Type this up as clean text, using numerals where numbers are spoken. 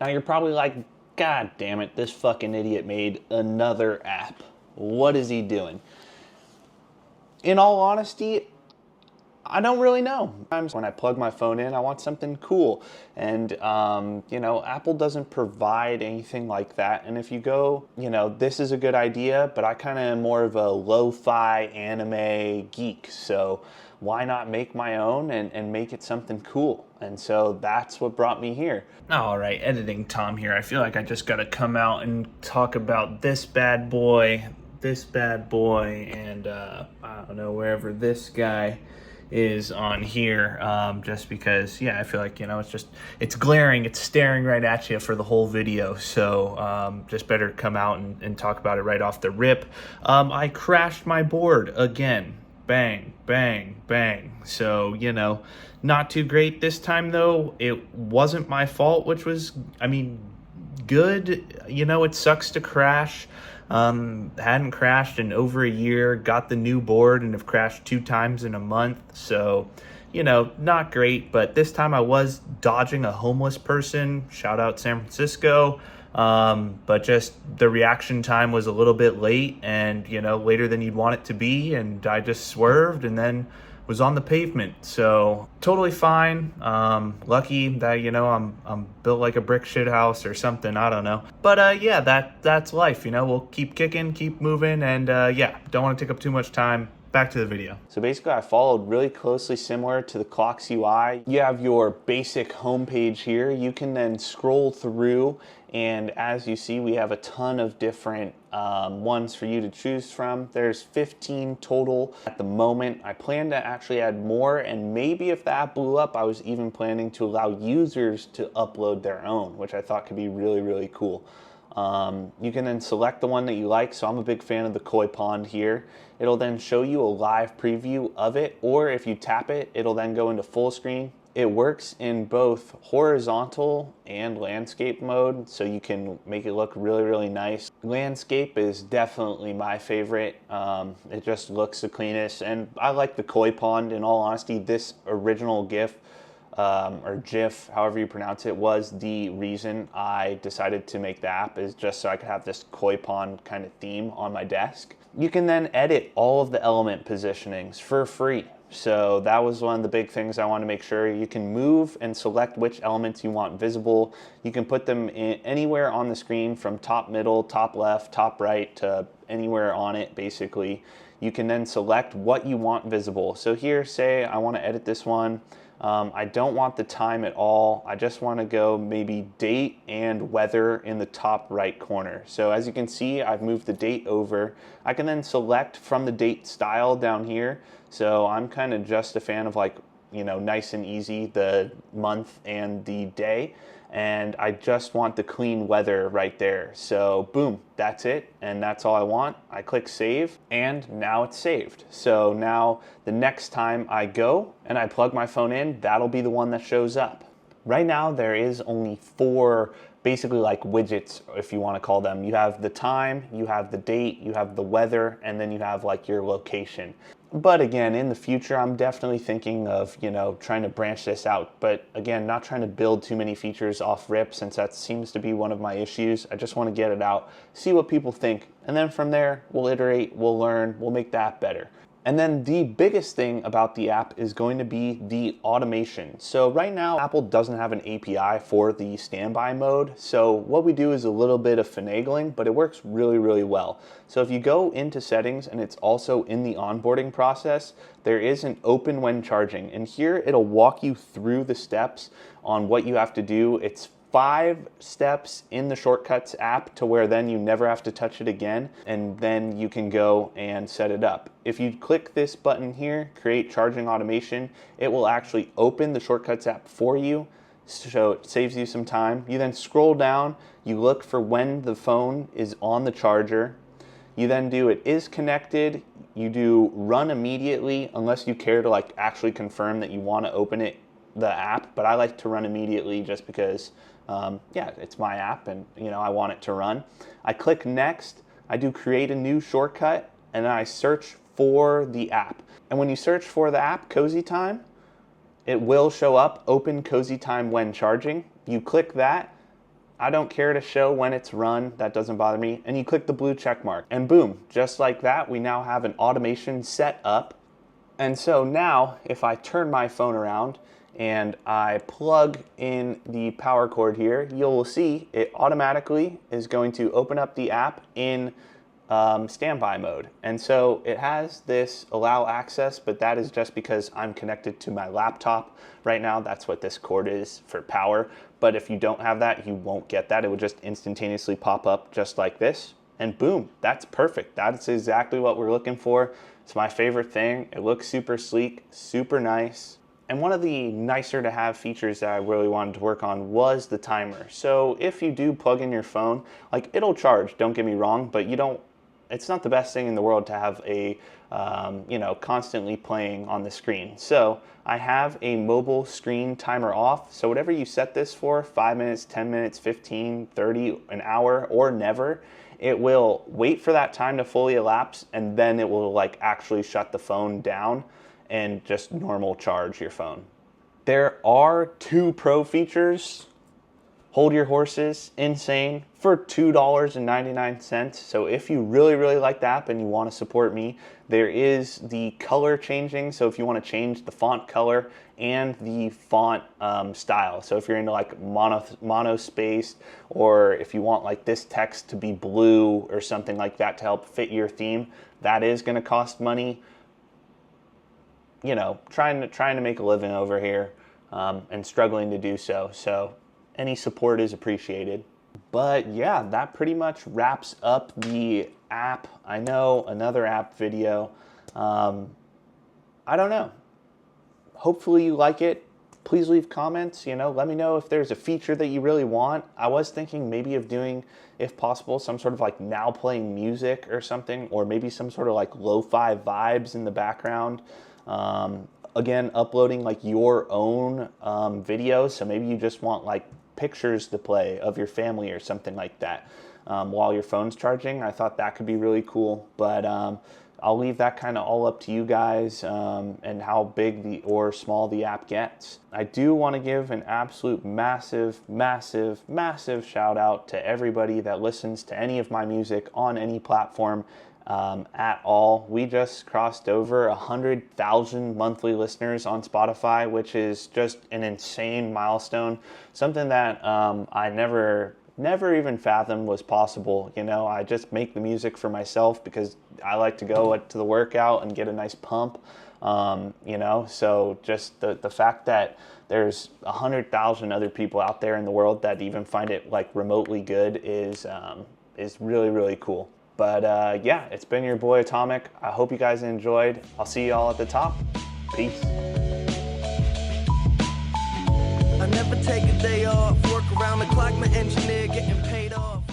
Now you're probably like, God damn it, this fucking idiot made another app. What is he doing? In all honesty, I don't really know. Sometimes when I plug my phone in, I want something cool. And, you know, Apple doesn't provide anything like that. And if you go, you know, this is a good idea, but I kind of am more of a lo-fi anime geek. So why not make my own and make it something cool? And so that's what brought me here. All right, editing Tom here. I feel like I just got to come out and talk about this bad boy, and I don't know, wherever this guy is on here, just because, yeah, I feel like, you know, it's glaring, it's staring right at you for the whole video. So just better come out and talk about it right off the rip. I crashed my board again. Bang, bang, bang. So, you know, not too great this time though. It wasn't my fault, which was, I mean, good. You know, it sucks to crash. Hadn't crashed in over a year, got the new board and have crashed 2 times in a month. So, you know, not great, but this time I was dodging a homeless person. Shout out San Francisco. But just the reaction time was a little bit late and, you know, later than you'd want it to be. And I just swerved and then was on the pavement. So totally fine. Lucky that, you know, I'm built like a brick shit house or something. I don't know. But yeah, that's life. You know, we'll keep kicking, keep moving, and yeah, don't want to take up too much time. Back to the video. So basically I followed really closely similar to the Clocks UI. You have your basic homepage here. You can then scroll through, and as you see, we have a ton of different ones for you to choose from. There's 15 total at the moment. I plan to actually add more, and maybe if the app blew up, I was even planning to allow users to upload their own, which I thought could be really, really cool. You can then select the one that you like. So I'm a big fan of the koi pond here. It'll then show you a live preview of it, or if you tap it, it'll then go into full screen. It works in both horizontal and landscape mode, so you can make it look really, really nice. Landscape is definitely my favorite. It just looks the cleanest, and I like the koi pond. In all honesty, this original GIF or GIF, however you pronounce it, was the reason I decided to make the app, is just so I could have this koi pond kind of theme on my desk. You can then edit all of the element positionings for free. So that was one of the big things I want to make sure. You can move and select which elements you want visible. You can put them in anywhere on the screen, from top middle, top left, top right, to anywhere on it basically. You can then select what you want visible. So here, say I want to edit this one. I don't want the time at all. I just want to go maybe date and weather in the top right corner. So as you can see, I've moved the date over. I can then select from the date style down here. So I'm kind of just a fan of, like, you know, nice and easy, the month and the day. And I just want the clean weather right there. So boom, that's it. And that's all I want. I click save, and now it's saved. So now the next time I go and I plug my phone in, that'll be the one that shows up. Right now there is only 4 basically like widgets, if you want to call them. You have the time, you have the date, you have the weather, and then you have like your location. But again, in the future, I'm definitely thinking of, you know, trying to branch this out. But again, not trying to build too many features off rip, since that seems to be one of my issues. I just want to get it out, see what people think. And then from there, we'll iterate, we'll learn, we'll make that better. And then the biggest thing about the app is going to be the automation. So right now, Apple doesn't have an API for the standby mode. So what we do is a little bit of finagling, but it works really, really well. So if you go into settings, and it's also in the onboarding process, there is an open when charging. And here it'll walk you through the steps on what you have to do. It's 5 steps in the Shortcuts app, to where then you never have to touch it again, and then you can go and set it up. If you click this button here, create charging automation, it will actually open the Shortcuts app for you, so it saves you some time. You then scroll down, you look for when the phone is on the charger. You then do it is connected. You do run immediately, unless you care to like actually confirm that you want to open it, the app, but I like to run immediately just because yeah, it's my app and, you know, I want it to run. I click next, I do create a new shortcut, and then I search for the app. And when you search for the app, CozyTime, it will show up, open CozyTime when charging. You click that. I don't care to show when it's run, that doesn't bother me. And you click the blue check mark and boom, just like that, we now have an automation set up. And so now if I turn my phone around and I plug in the power cord here, you'll see it automatically is going to open up the app in standby mode. And so it has this allow access, but that is just because I'm connected to my laptop right now. That's what this cord is for power. But if you don't have that, you won't get that. It will just instantaneously pop up just like this. And boom, that's perfect. That's exactly what we're looking for. It's my favorite thing. It looks super sleek, super nice. And one of the nicer to have features that I really wanted to work on was the timer. So if you do plug in your phone, like it'll charge, don't get me wrong, but it's not the best thing in the world to have a, constantly playing on the screen. So I have a mobile screen timer off. So whatever you set this for, 5 minutes, 10 minutes, 15, 30, an hour, or never, it will wait for that time to fully elapse, and then it will like actually shut the phone down and just normal charge your phone. There are 2 pro features. Hold your horses, insane, for $2.99. So if you really, really like the app and you want to support me, there is the color changing. So if you want to change the font color and the font style. So if you're into like mono-spaced, or if you want like this text to be blue or something like that to help fit your theme, that is going to cost money. You know, trying to make a living over here and struggling to do so. So any support is appreciated. But yeah, that pretty much wraps up the app. I know, another app video. I don't know. Hopefully you like it. Please leave comments, let me know if there's a feature that you really want. I was thinking maybe of doing, if possible, some sort of like now playing music or something, or maybe some sort of like lo-fi vibes in the background. Again, uploading like your own videos. So maybe you just want like pictures to play of your family or something like that while your phone's charging. I thought that could be really cool, but I'll leave that kind of all up to you guys and how big or small the app gets. I do want to give an absolute massive, massive, massive shout out to everybody that listens to any of my music on any platform at all. We just crossed over 100,000 monthly listeners on Spotify, which is just an insane milestone. Something that I never even fathomed was possible. I just make the music for myself because I like to go to the workout and get a nice pump. So just the fact that there's 100,000 other people out there in the world that even find it like remotely good is really, really cool. But yeah, it's been your boy Atomic. I hope you guys enjoyed. I'll see you all at the top. Peace. I never take a day off, work around the clock, my engineer getting paid off.